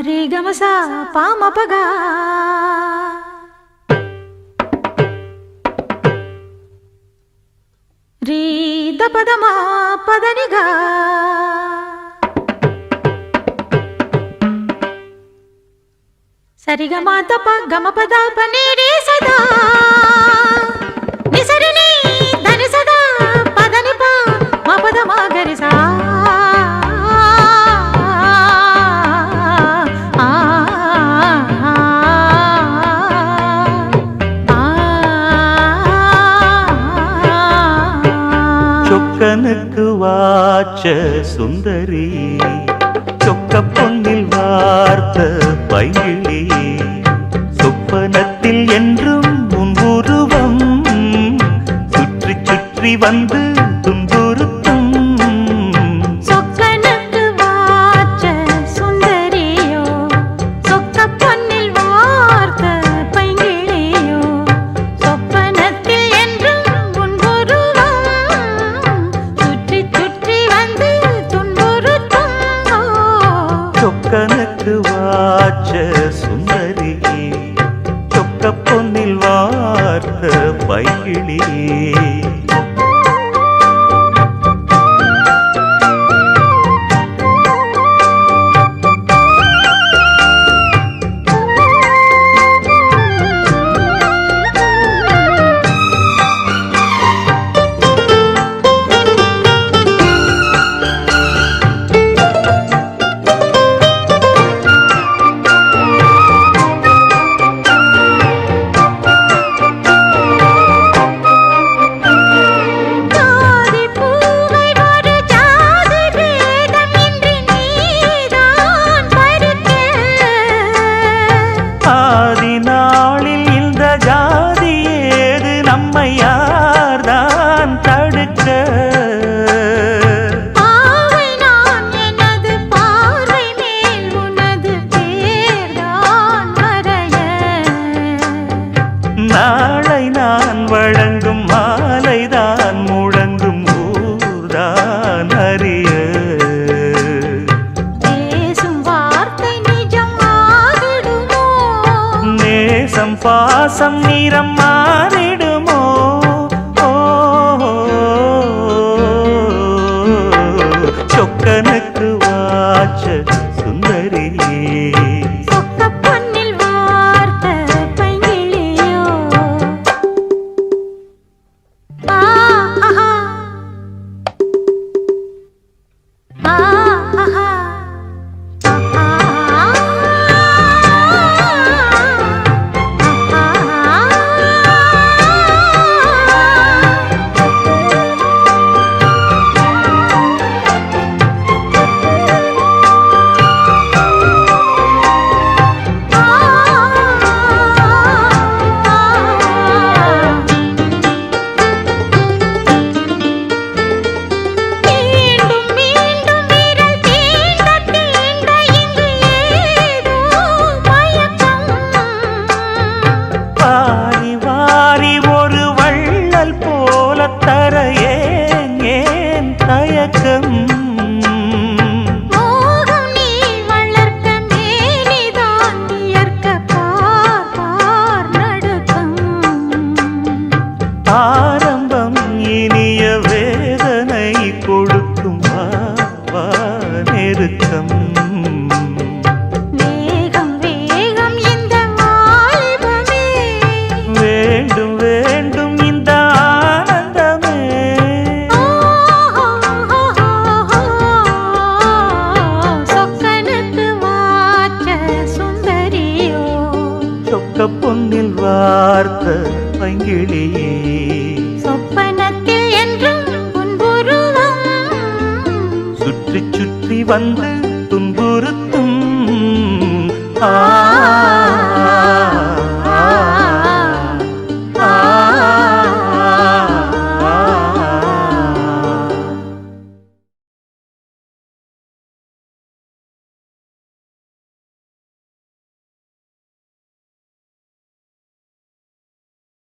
रे गमसा पाम पगा रे दपदमा पदनिगा सरिगमा तप गम पदा पने रे सदा निसरिनी धनि सदा पदनि पा मा पदमा गरि सा சொக்கனுக்கு வாச்ச சுந்தரி சொக்க பொன்னில் வார்த்த பைங்கிளி சொப்பனத்தில் என்றும் உன் உருவம் சுற்றி சுற்றி வந்து துன்புறுத்தும் சொக்கனுக்கு வாச்ச சுந்தரியோ சொக்க பொன்னில் வார்த்த பைங்கிளியோ சொப்பனத்தில் என்றும் உன் உருவம் சுற்றி சுற்றி வந்து துன்புறுத்தும் சொக்கனுக்கு வாச்ச சுந்தரி சொக்க பொன்னில் வார்த்த பைங்கிளி யார்தான் தடுக்க ஆவை நான் எனது பார்வை மேல் உனது பேர்தான் வரைய நாளை நான் வழங்கும் மாலைதான் முழங்கும் ஊர்தான் அறிய பேசும் வார்த்தை நிஜம் ஆகிடுமோ நேசம் பாசம் நிறம் மாறிடுமோ சொக்கனுக்கு வாச்ச சுந்தரி சொக்க பொன்னில் வார்த்த பைங்கிளியோ ஆஹா ஆஹா தர ஏன் தயக்கம் மோகம் நீ வளர்க்க மேனிதான் இயற்க பார் நடுக்கம் ஆரம்பம் இனிய வேதனை கொடுக்கும் வா நெருக்கம் வேகம் வேகம் இந்த வாலிபமே வேண்டும் வேண்டும் இந்த சொக்க பொன்னில் வார்த்த பைங்கிளியே சொப்பனத்தில் என்றும் உன் உருவம் சுற்றி சுற்றி வந்து துன்புறுத்தும்